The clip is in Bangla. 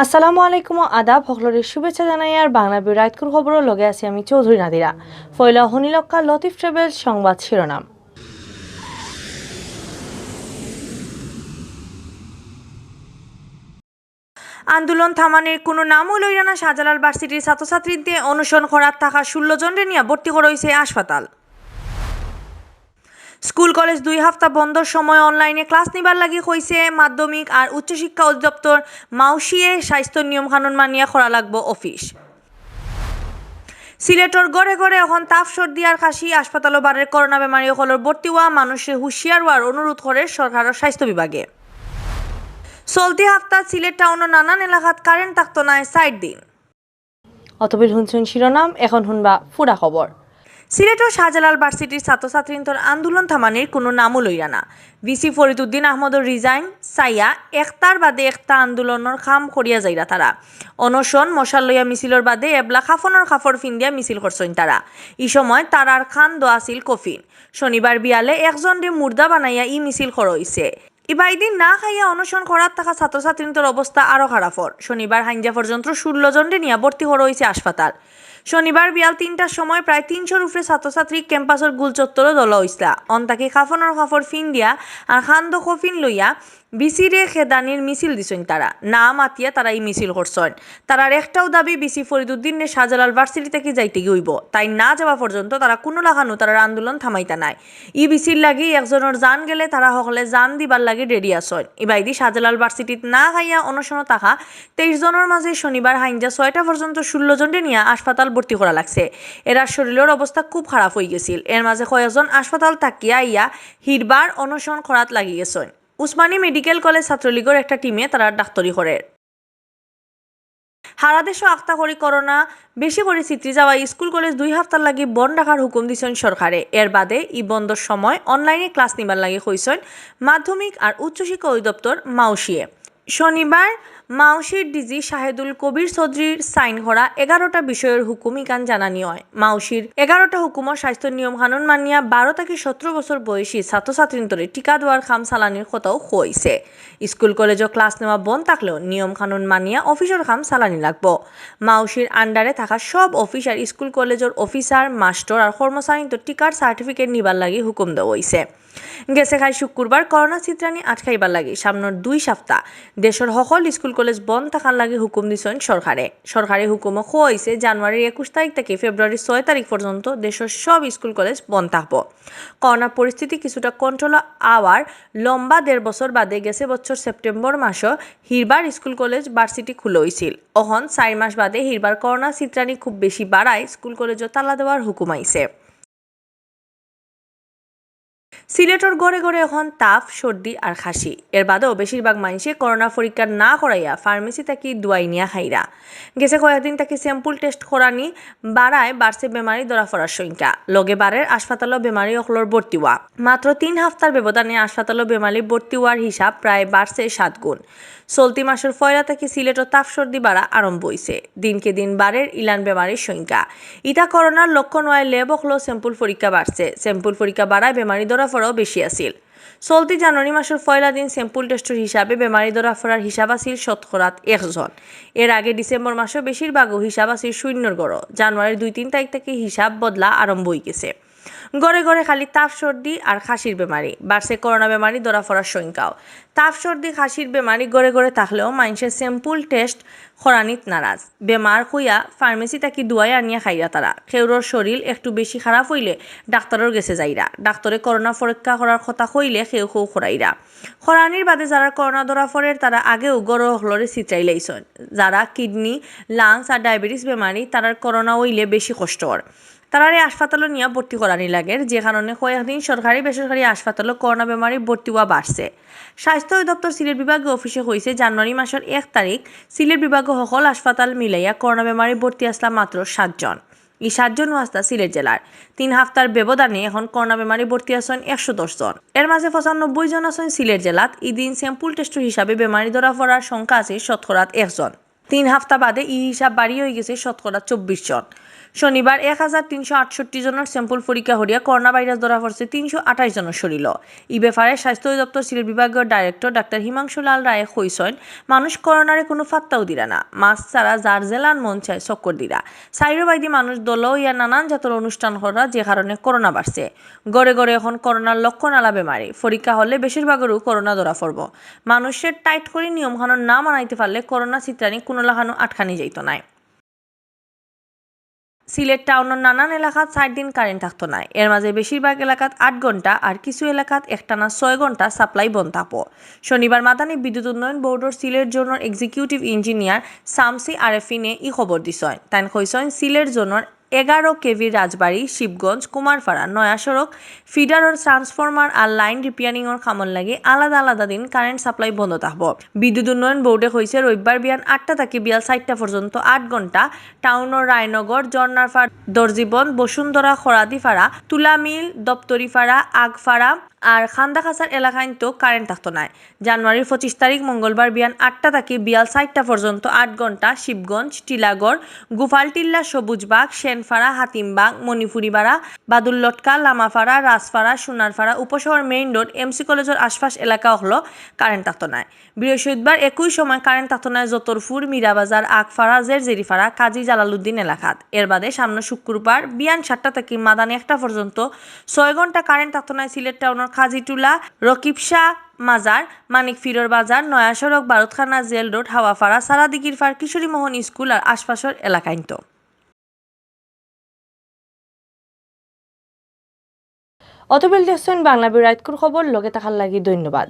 আসসালামু আলাইকুম আদাব সকলের শুভেচ্ছা জানাই আর বাংলাভিউ রাইতকুর খবরের লগে আছি আমি চৌধুরী নাদিরা। ফয়লা হনিলক্কা লতিফ ট্রাভেলস সংবাদ শিরোনাম। আন্দোলন থামানোর কোনো নামও লইরা না শাহজালাল ভার্সিটির ছাত্রছাত্রীদের অনশন করার থাকা 16 জনের নিয়ে ভর্তি করা হয়েছে হাসপাতাল। স্কুল কলেজ 2 সপ্তাহ বন্ধর সময় অনলাইনে ক্লাস নিবার লাগি হয়েছে মাধ্যমিক আর উচ্চশিক্ষা অধিদপ্তর মাউসিয়ে স্বাস্থ্য নিয়ম কানুন মানিয়া করা লাগবো অফিস। সিলেটর গড়ে গড়ে এখন তাপ সর্দি আর কাশি হাসপাতাল ও বারের করোনা বেমারি হলের ভর্তি হওয়া মানুষের হুঁশিয়ার হওয়ার অনুরোধ করে সরকারের স্বাস্থ্য বিভাগে। চলতি সপ্তাহ সিলেট টাউনের নানান এলাকাত কারেন্ট থাকতো না 4 দিন। অতবির শুনছেন শিরোনাম, এখন শুনবা পুরা খবর। সিলেটের শাহজালাল ভার্সিটির ছাত্রছাত্রীদের আন্দোলন থামানির কোনো নামও লইরা না। ভিসি ফরিদুদ্দিন আহমদর রিজাইন চাইয়া একটার বাদে একটা আন্দোলনের কাম করিয়া যাইরা তারা। অনশন মশাল লইয়া মিছিলর বাদে এবলা খাফনের খাফর ফিন্দিয়া মিছিল করছেন তারা। এই সময় তারার খান দোয়া আছিল কফিন। শনিবার বিয়ালে একজনরে মুর্দা বানাইয়া ই মিছিল করা হইছে। ইবাইদিন না খাইয়া অনশন করার থাকা ছাত্রছাত্রীদের অবস্থা আরও খারাপর। শনিবার হাইঞ্জা পর্যন্ত 16 জনরে নিয়ে ভর্তি করা হয়েছে হাসপাতাল। শনিবার বিয়াল 3টার সময় প্রায় 300-র উপরে ছাত্রছাত্রী ক্যাম্পাসের গুল চত্বরে দলা হইসলা। অন্তাকে খাফনের খাফর ফিন দিয়া আর খান্দ কফিন লইয়া বিসিরে খেদানির মিছিল দিছেন তারা। না মাতিয়া তারা এই মিছিল করছেন। তারার একটাও দাবি বিসি ফরিদুদ্দিনে শাহজালাল ভার্সিটি থেকে যাইতে গিয়েইব, তাই না যাওয়া পর্যন্ত তারা কোনো লাগানো তারার আন্দোলন থামাইতা নাই। ই বিসির লাগি একজনের জান গেলে তারা সকলে জান দিবার লাগি রেডি আসেন। ইবাইদি শাহজালাল ভার্সিটিত না খাইয়া অনশন থাকা 23 জনের মাঝে শনিবার হাইঞ্জা 6টা পর্যন্ত 16 জনরে নিয়ে হাসপাতাল ভর্তি করা লাগছে। এরা শরীরের অবস্থা খুব খারাপ হয়ে গেছিল। এর মাঝে কয়েকজন হাসপাতাল তাকিয়া ইয়া হিরবার অনশন করাত লাগি গেছেন। উসমানী মেডিকেল কলেজ ছাত্রলীগের একটা টিমে তারা ডাক্তারি করে। সারা দেশও আক্তা করি করোনা বেশি করে চিত্রি যাওয়া স্কুল কলেজ 2 সপ্তাহ লাগি বন্ধ রাখার হুকুম দিছেন সরকারে। এর বাদে ই বন্ধর সময় অনলাইনে ক্লাস নিবার লাগি হইছেন মাধ্যমিক আর উচ্চশিক্ষা অধিদপ্তর মাউসিয়ে। শনিবার মাউসির ডিজি শাহেদুল কবির চৌধুরীর সাইন করা 11টা বিষয়ের হুকুম ইকান জানানি হয়। মাউসির 11টা হুকুমর স্বাস্থ্য নিয়ম কানুন মানিয়া 12 থেকে 17 বছর বয়সী ছাত্রছাত্রীদের টিকা দেওয়ার খাম চালানির কথাও হয়েছে। স্কুল কলেজও ক্লাস নেওয়া বন্ধ থাকলেও নিয়ম কানুন মানিয়া অফিসের খাম চালানি লাগবো। মাউসির আন্ডারে থাকা সব অফিস আর স্কুল কলেজের অফিসার মাস্টার আর কর্মচারীদের টিকার সার্টিফিকেট নিবার লাগি হুকুম দেওয়া হয়েছে। গেছে খাই শুক্রবার করোনা চিত্রানি আটকাইবার লাগি সামনের 2 সপ্তাহ দেশের সকল স্কুল কলেজ বন্ধ থাকার লাগি হুকুম দিছেন সরকারে। সরকারি হুকুমও হয়েছে জানুয়ারির 21 তারিখ থেকে ফেব্রুয়ারির 6 তারিখ পর্যন্ত দেশের সব স্কুল কলেজ বন্ধ থাকবো। করোনার পরিস্থিতি কিছুটা কন্ট্রোল আওয়ার লম্বা 1.5 বছর বাদে গেছে বছর সেপ্টেম্বর মাসে হিরবার স্কুল কলেজ ভার্সিটি খুলে হয়েছিল। অহন 4 মাস বাদে হিরবার করোনা চিত্রানি খুব বেশি বাড়ায় স্কুল কলেজও তালা দেওয়ার হুকুম আইছে। সিলেটর গড়ে গড়ে এখন তাপ সর্দি আর খাসি। এর বাদেও বেশিরভাগ মানুষে করোনা পরীক্ষা না করাইয়া ফার্মেসি থেকে দোয়াই নিয়া খাইরা। গেছে কয়েকদিন তাকে স্যাম্পল টেস্ট করানি বাড়ছে বেমারি ধরা পড়ার সংখ্যা। লগে বারের হাসপাতালও বেমারি অকলর ভর্তি হওয়া। মাত্র 3 সপ্তাহের ব্যবধানে হাসপাতালও বেমারি ভর্তি হওয়ার হিসাব প্রায় বাড়ছে 7 গুণ। চলতি মাসের 1 থেকে সিলেটও তাপ সর্দি বাড়া আরম্ভ হয়েছে। দিনকে দিন বাড়ের ইলান বেমারির সংখ্যা। ইটা করোনার লক্ষণ হয় ল্যাব অকল স্যাম্পল পরীক্ষা বাড়ছে। স্যাম্পল পরীক্ষা বাড়ায় বেমারি ধরা পড়াও বেশি আছিল। চলতি জানুয়ারি মাসের 1 দিন স্যাম্পল টেস্টের হিসাবে বেমারি ধরা পড়ার হিসাব আছিল 1 জন। এর আগে ডিসেম্বর মাসে বেশিরভাগও হিসাব আছিল 0 গড়। জানুয়ারির 2-3 তারিখ থেকে হিসাব বদলা আরম্ভ হয়ে গেছে। গড়ে গড়ে খালি তাপ সর্দি আর খাসির বেমারি বাড়ছে। করোনা বেমারি ধরা পড়ার সংখ্যাও। তাপ সর্দি খাসির বেমারি গড়ে গড়ে থাকলেও মানুষের স্যাম্পল টেস্ট করানিত নারাজ। বেমার হইয়া ফার্মেসি তাকি দুয়াই আনিয়া খাইরা তারা। খেউরর শরীর একটু বেশি খারাপ হইলে ডাক্তারের গেছে যাইরা। ডাক্তারে করোনা পরীক্ষা করার কথা কইলে খেউ খরাইরা। খরানির বাদে যারা করোনা ধরা পড়ে তারা আগেও গড় হলরে চিত্রাই লাইছেন। যারা কিডনি লাংস আর ডায়াবেটিস বেমারি তারার করোনা হইলে বেশি কষ্টকর। তারারে হাসপাতালে নিয়ে ভর্তি করানি লাগে, যে কারণে কয়েকদিন সরকারি বেসরকারি হাসপাতালে করোনা বেমারি ভর্তি হওয়া বাড়ছে। স্বাস্থ্য অধিদপ্তর সিলেট বিভাগীয় অফিসে হয়েছে জানুয়ারি মাসের 1 তারিখ সিলেট বিভাগীয় সকল হাসপাতাল মিলাইয়া করোনা বেমারি ভর্তি আসলা মাত্র 7 জন। এই 7 জন আসতা সিলেট জেলার। 3 সপ্তাহের ব্যবধানে এখন করোনা বেমারি ভর্তি আছেন 110 জন। এর মাঝে 95 জন আছেন সিলেট জেলাত। ইদিন স্যাম্পল টেস্টের হিসাবে বেমারি ধরা পড়ার সংখ্যা আছে 1 জন। 3 হাফতা বাদে ই হিসাব বাড়ি হয়ে গেছে 24% জন। শনিবার 1368 জনের স্যাম্পল পরীক্ষা হরিয়া করোনা ভাইরাস ধরা পড়ছে 328 জনের শরীর। এই ব্যাপারে স্বাস্থ্য অধিদপ্তর সিলেট বিভাগীয় ডাইরেক্টর ডাক্তার হিমাংশু লাল রায় কইছেন, মানুষ করোনারে কোনো ফাত্তাও দিরা না, মাস্ক ছাড়া যার জেলান মন চায় চক্কর দিরা। সাইরোবাইদি মানুষ দল ইয়া নানান জাতের অনুষ্ঠান করা, যে কারণে করোনা বাড়ছে। গড়ে গড়ে এখন করোনার লক্ষণ আলা বেমারি, পরীক্ষা হলে বেশিরভাগেরও করোনা ধরা পড়ব। মানুষের টাইট করে নিয়মকানুন না মানাইতে পারলে করোনা চিত্রানি কোনো লাগানো আটকানি যাইত নাই। সিলেট টাউনের নানান এলাকাত 4 দিন কারেন্ট থাকতো না। এর মাঝে বেশিরভাগ এলাকাত 8 ঘন্টা আর কিছু এলাকাত একটানা 6 ঘন্টা সাপ্লাই বন্ধ থাকবো। শনিবার মাদানী বিদ্যুৎ উন্নয়ন বোর্ডের সিলেট জোনের এক্সিকিউটিভ ইঞ্জিনিয়ার সামসি আরেফিনে ই খবর দিছেন। তাই কইছেন, সিলেট জোনের 11 কেভি রাজবাড়ী, শিবগঞ্জ, কুমারপাড়া, নয়া সড়ক, ফিডারের ট্রান্সফরমার আর লাইন রিপেয়ারিংয়ের কামন লাগে আলাদা আলাদা দিন কারেন্ট সাপ্লাই বন্ধ থাকবো। বিদ্যুৎ উন্নয়ন বোর্ডে কইছে, রবিবার বিয়ান 8টা থেকে বিয়াল 4টা পর্যন্ত 8 ঘন্টা টাউনের রায়নগর, জর্নারপাড়া, দর্জিবন, বসুন্ধরা, খরাদিপাড়া, তুলামিল, দপ্তরিপাড়া, আগপাড়া আর খান্দাখাসার এলাকায় তো কারেন্ট থাকতো না। জানুয়ারির 25 তারিখ মঙ্গলবার বিয়ান 8টা থেকে বিয়াল 4টা পর্যন্ত 8 ঘন্টা শিবগঞ্জ, টিলাগড়, গোপালটিল্লা, সবুজবাগ, সেনপাড়া, হাতিমবাগ, মণিপুরিপাড়া, বাদুল্লটকা, Lamapara, Rajpara, Sonarpara, Upashahar main road, MC কলেজের আশপাশ এলাকা হলো কারেন্ট থাকতো না। বৃহস্পতিবার একই সময় কারেন্ট থাকতো না যতরপুর, মিরাবাজার, আগপাড়া, জেরজেরিপাড়া, কাজী জালালউদ্দিন এলাকাত। এর বাদে সামনে শুক্রবার বিয়ান 7টা থেকে মাদানি 1টা পর্যন্ত 6 ঘন্টা কারেন্ট থাকতো না সিলেট টাউনের খাজিটুলা, রকিবশাহ মাজার, মানিক ফিরোর বাজার, নয়া সড়ক, বারুদখানা, জেল রোড, হাওয়াপাড়া, সারাদিঘির পাড়, কিশোরীমোহন স্কুল আর আশপাশের এলাকায়। অতবেল দেখছেন বাংলাভিউ রাইতকুর খবর, লগে থাকার লাগি ধন্যবাদ।